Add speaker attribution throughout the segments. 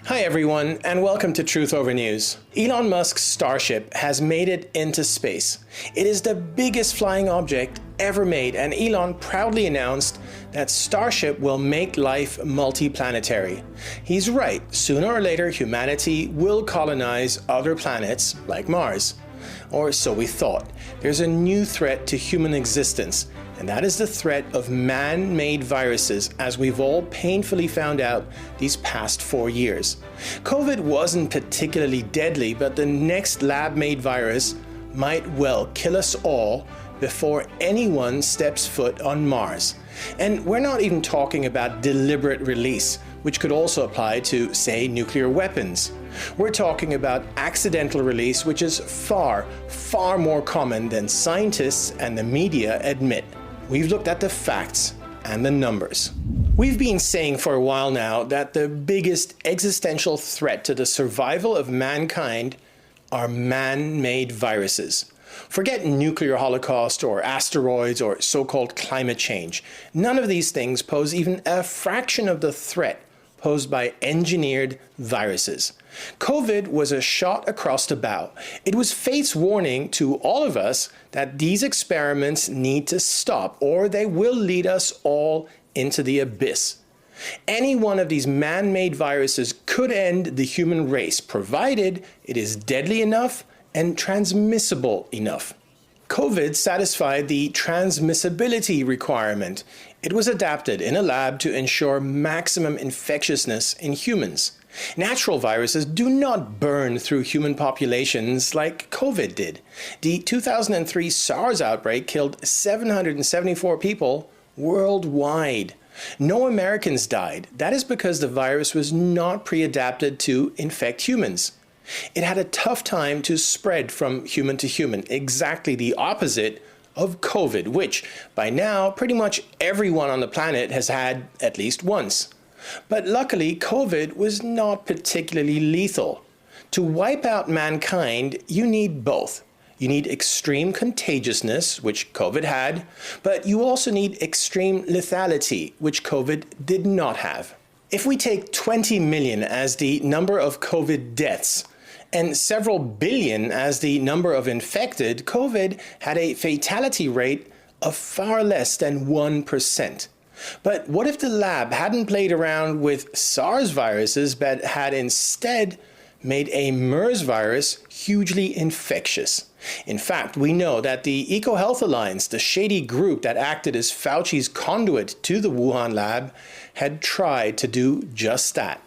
Speaker 1: Hi everyone, and welcome to Truth Over News. Elon Musk's Starship has made it into space. It is the biggest flying object ever made, and Elon proudly announced that Starship will make life multiplanetary. He's right, sooner or later humanity will colonize other planets like Mars. Or so we thought. There's a new threat to human existence, and that is the threat of man-made viruses, as we've all painfully found out these past 4 years. COVID wasn't particularly deadly, but the next lab-made virus might well kill us all before anyone steps foot on Mars. And we're not even talking about deliberate release, which could also apply to, say, nuclear weapons. We're talking about accidental release, which is far, far more common than scientists and the media admit. We've looked at the facts and the numbers. We've been saying for a while now that the biggest existential threat to the survival of mankind are man-made viruses. Forget nuclear holocaust or asteroids or so-called climate change. None of these things pose even a fraction of the threat posed by engineered viruses. COVID was a shot across the bow. It was fate's warning to all of us that these experiments need to stop, or they will lead us all into the abyss. Any one of these man-made viruses could end the human race, provided it is deadly enough and transmissible enough. COVID satisfied the transmissibility requirement. It was adapted in a lab to ensure maximum infectiousness in humans. Natural viruses do not burn through human populations like COVID did. The 2003 SARS outbreak killed 774 people worldwide. No Americans died. That is because the virus was not pre-adapted to infect humans. It had a tough time to spread from human to human, exactly the opposite of COVID, which by now pretty much everyone on the planet has had at least once. But luckily, COVID was not particularly lethal. To wipe out mankind, you need both. You need extreme contagiousness, which COVID had, but you also need extreme lethality, which COVID did not have. If we take 20 million as the number of COVID deaths, and several billion as the number of infected, COVID had a fatality rate of far less than 1%. But what if the lab hadn't played around with SARS viruses but had instead made a MERS virus hugely infectious? In fact, we know that the EcoHealth Alliance, the shady group that acted as Fauci's conduit to the Wuhan lab, had tried to do just that.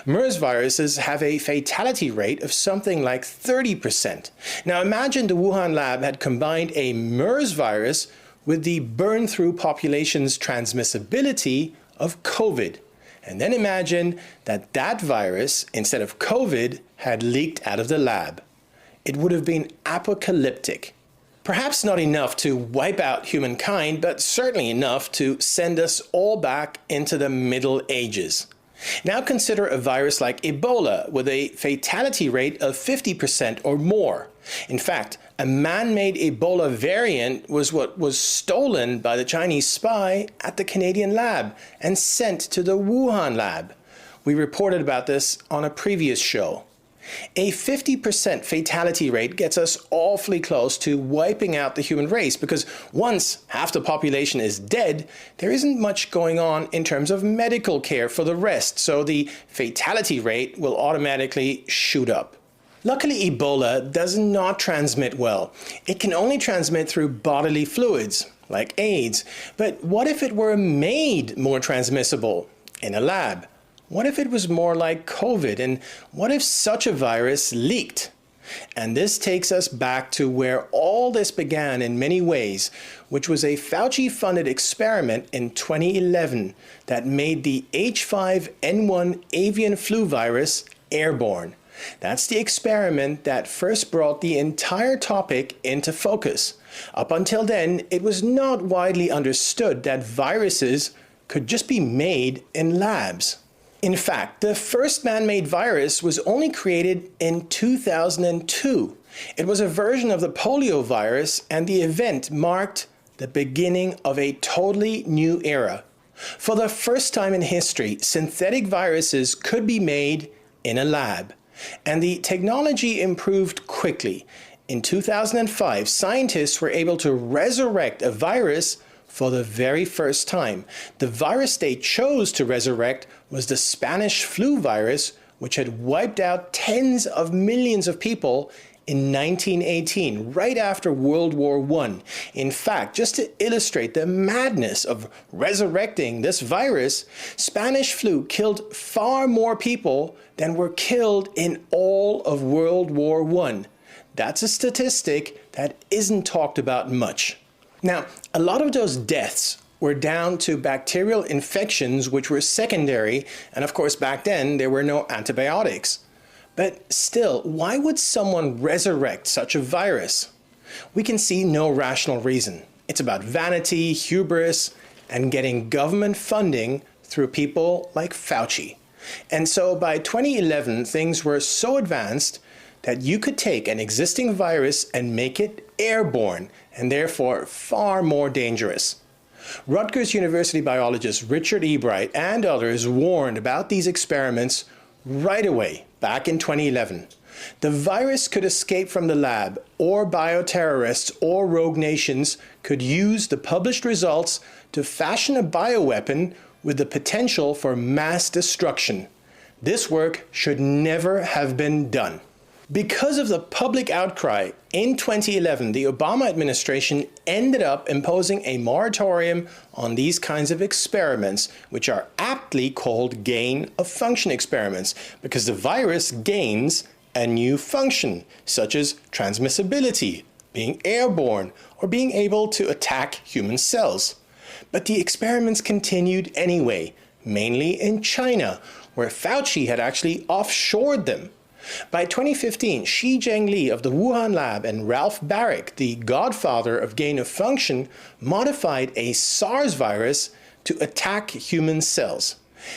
Speaker 1: MERS viruses have a fatality rate of something like 30%. Now imagine the Wuhan lab had combined a MERS virus with the burn-through population's transmissibility of COVID. And then imagine that that virus, instead of COVID, had leaked out of the lab. It would have been apocalyptic. Perhaps not enough to wipe out humankind, but certainly enough to send us all back into the Middle Ages. Now consider a virus like Ebola with a fatality rate of 50% or more. In fact, a man-made Ebola variant was what was stolen by the Chinese spy at the Canadian lab and sent to the Wuhan lab. We reported about this on a previous show. A 50% fatality rate gets us awfully close to wiping out the human race, because once half the population is dead, there isn't much going on in terms of medical care for the rest, so the fatality rate will automatically shoot up. Luckily, Ebola does not transmit well. It can only transmit through bodily fluids, like AIDS. But what if it were made more transmissible in a lab? What if it was more like COVID? And what if such a virus leaked? And this takes us back to where all this began in many ways, which was a Fauci-funded experiment in 2011 that made the H5N1 avian flu virus airborne. That's the experiment that first brought the entire topic into focus. Up until then, it was not widely understood that viruses could just be made in labs. In fact, the first man-made virus was only created in 2002. It was a version of the polio virus, and the event marked the beginning of a totally new era. For the first time in history, synthetic viruses could be made in a lab. And the technology improved quickly. In 2005, scientists were able to resurrect a virus for the very first time. The virus they chose to resurrect was the Spanish flu virus, which had wiped out tens of millions of people in 1918, right after World War I. In fact, just to illustrate the madness of resurrecting this virus, Spanish flu killed far more people than were killed in all of World War I. That's a statistic that isn't talked about much. Now, a lot of those deaths were down to bacterial infections which were secondary, and of course back then there were no antibiotics. But still, why would someone resurrect such a virus? We can see no rational reason. It's about vanity, hubris, and getting government funding through people like Fauci. And so by 2011, things were so advanced that you could take an existing virus and make it airborne, and therefore far more dangerous. Rutgers University biologist Richard Ebright and others warned about these experiments right away back in 2011. The virus could escape from the lab, or bioterrorists or rogue nations could use the published results to fashion a bioweapon with the potential for mass destruction. This work should never have been done. Because of the public outcry, in 2011, the Obama administration ended up imposing a moratorium on these kinds of experiments, which are aptly called gain-of-function experiments, because the virus gains a new function, such as transmissibility, being airborne, or being able to attack human cells. But the experiments continued anyway, mainly in China, where Fauci had actually offshored them. By 2015, Shi Zhengli of the Wuhan lab and Ralph Baric, the godfather of gain-of-function, modified a SARS virus to attack human cells.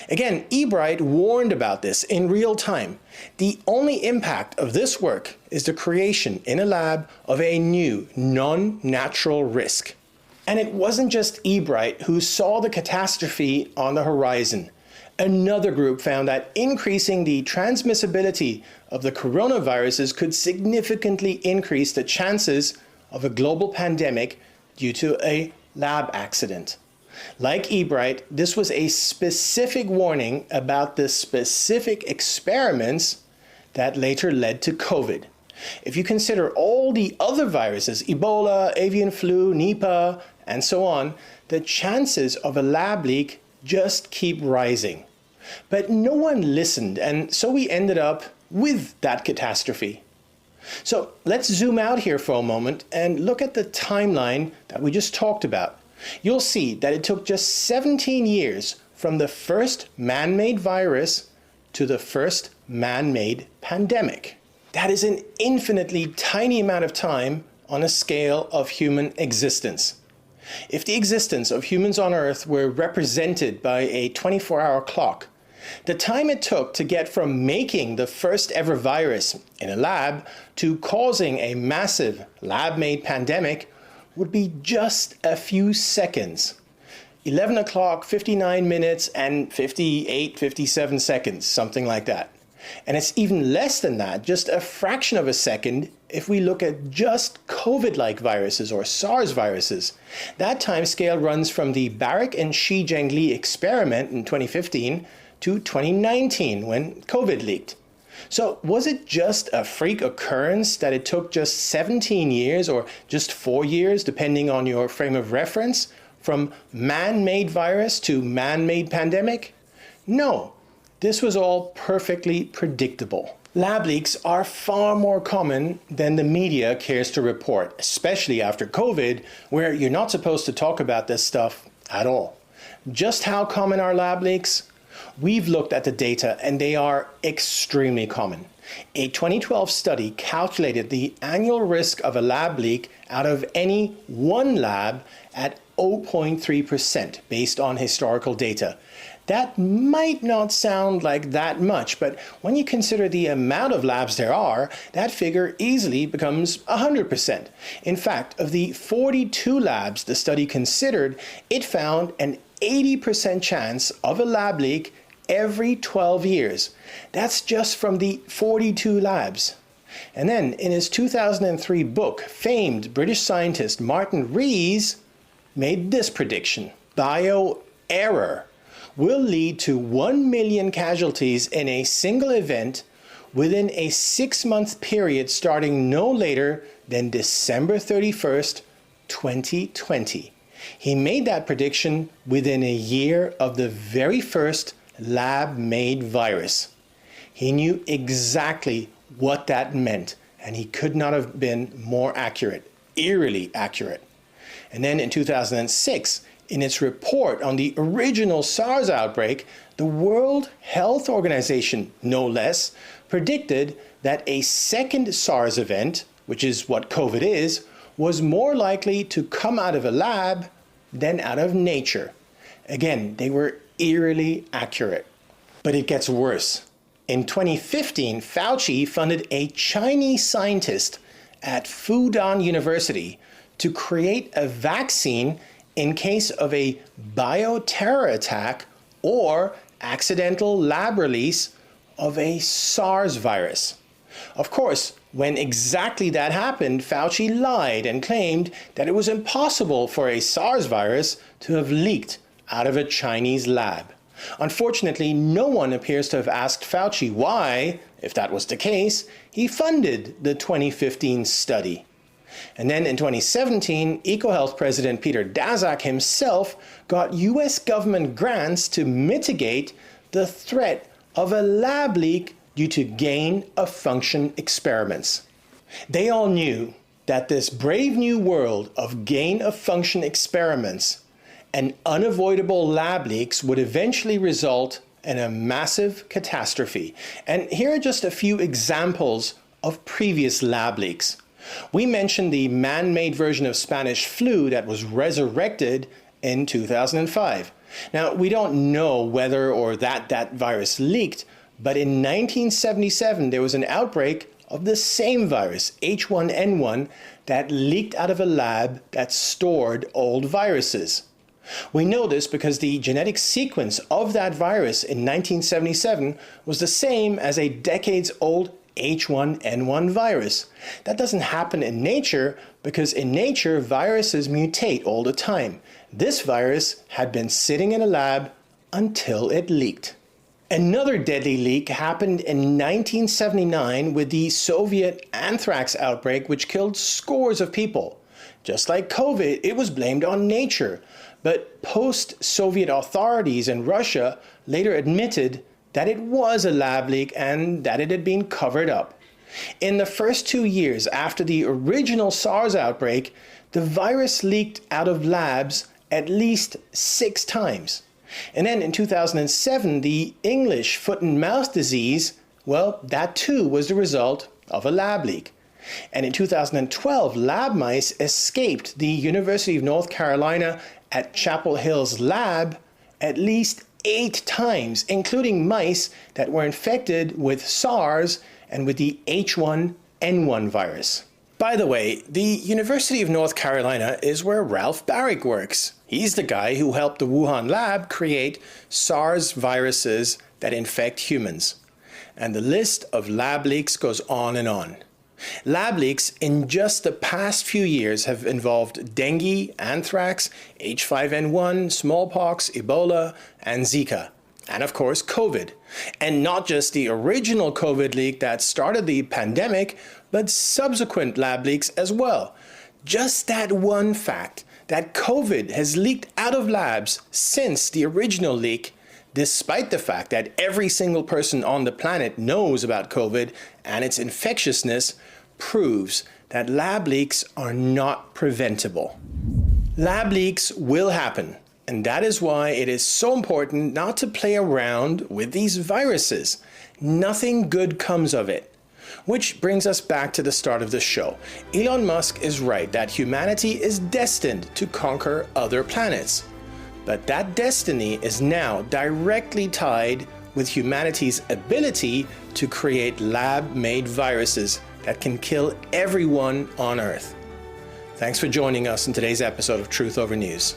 Speaker 1: Again, Ebright warned about this in real time. The only impact of this work is the creation in a lab of a new, non-natural risk. And it wasn't just Ebright who saw the catastrophe on the horizon. Another group found that increasing the transmissibility of the coronaviruses could significantly increase the chances of a global pandemic due to a lab accident. Like Ebright, this was a specific warning about the specific experiments that later led to COVID. If you consider all the other viruses, Ebola, avian flu, Nipah, and so on, the chances of a lab leak just keep rising. But no one listened, and so we ended up with that catastrophe. So let's zoom out here for a moment and look at the timeline that we just talked about. You'll see that it took just 17 years from the first man-made virus to the first man-made pandemic. That is an infinitely tiny amount of time on a scale of human existence. If the existence of humans on Earth were represented by a 24-hour clock, the time it took to get from making the first ever virus in a lab to causing a massive lab-made pandemic would be just a few seconds. 11 o'clock, 59 minutes, and 58, 57 seconds, something like that. And it's even less than that, just a fraction of a second, if we look at just COVID-like viruses or SARS viruses. That time scale runs from the Baric and Shi Zhengli experiment in 2015 to 2019 when COVID leaked. So was it just a freak occurrence that it took just 17 years or just 4 years, depending on your frame of reference, from man-made virus to man-made pandemic? No, this was all perfectly predictable. Lab leaks are far more common than the media cares to report, especially after COVID, where you're not supposed to talk about this stuff at all. Just how common are lab leaks? We've looked at the data and they are extremely common. A 2012 study calculated the annual risk of a lab leak out of any one lab at 0.3% based on historical data. That might not sound like that much, but when you consider the amount of labs there are, that figure easily becomes 100%. In fact, of the 42 labs the study considered, it found an 80% chance of a lab leak every 12 years. That's just from the 42 labs. And then in his 2003 book, famed British scientist Martin Rees made this prediction: bioerror will lead to 1 million casualties in a single event within a 6-month period starting no later than December 31st, 2020. He made that prediction within a year of the very first lab-made virus. He knew exactly what that meant, and he could not have been more accurate, eerily accurate. And then in 2006, in its report on the original SARS outbreak, the World Health Organization, no less, predicted that a second SARS event, which is what COVID is, was more likely to come out of a lab than out of nature. Again, they were eerily accurate. But it gets worse. In 2015, Fauci funded a Chinese scientist at Fudan University to create a vaccine in case of a bioterror attack or accidental lab release of a SARS virus. Of course, when exactly that happened, Fauci lied and claimed that it was impossible for a SARS virus to have leaked out of a Chinese lab. Unfortunately, no one appears to have asked Fauci why, if that was the case, he funded the 2015 study. And then in 2017, EcoHealth President Peter Daszak himself got US government grants to mitigate the threat of a lab leak due to gain-of-function experiments. They all knew that this brave new world of gain-of-function experiments and unavoidable lab leaks would eventually result in a massive catastrophe. And here are just a few examples of previous lab leaks. We mentioned the man-made version of Spanish flu that was resurrected in 2005. Now, we don't know whether or that virus leaked, but in 1977 there was an outbreak of the same virus, H1N1, that leaked out of a lab that stored old viruses. We know this because the genetic sequence of that virus in 1977 was the same as a decades-old H1N1 virus. That doesn't happen in nature because in nature viruses mutate all the time. This virus had been sitting in a lab until it leaked. Another deadly leak happened in 1979 with the Soviet anthrax outbreak, which killed scores of people. Just like COVID, it was blamed on nature, but post-Soviet authorities in Russia later admitted that it was a lab leak and that it had been covered up. In the first 2 years after the original SARS outbreak, the virus leaked out of labs at least 6 times. And then in 2007, the English foot and mouth disease, well, that too was the result of a lab leak. And in 2012, lab mice escaped the University of North Carolina at Chapel Hill's lab at least 8 times, including mice that were infected with SARS and with the H1N1 virus. By the way, the University of North Carolina is where Ralph Baric works. He's the guy who helped the Wuhan lab create SARS viruses that infect humans. And the list of lab leaks goes on and on. Lab leaks in just the past few years have involved dengue, anthrax, H5N1, smallpox, Ebola, and Zika. And of course, COVID. And not just the original COVID leak that started the pandemic, but subsequent lab leaks as well. Just that one fact that COVID has leaked out of labs since the original leak, despite the fact that every single person on the planet knows about COVID and its infectiousness, proves that lab leaks are not preventable. Lab leaks will happen, and that is why it is so important not to play around with these viruses. Nothing good comes of it. Which brings us back to the start of the show. Elon Musk is right that humanity is destined to conquer other planets. But that destiny is now directly tied with humanity's ability to create lab-made viruses that can kill everyone on Earth. Thanks for joining us in today's episode of Truth Over News.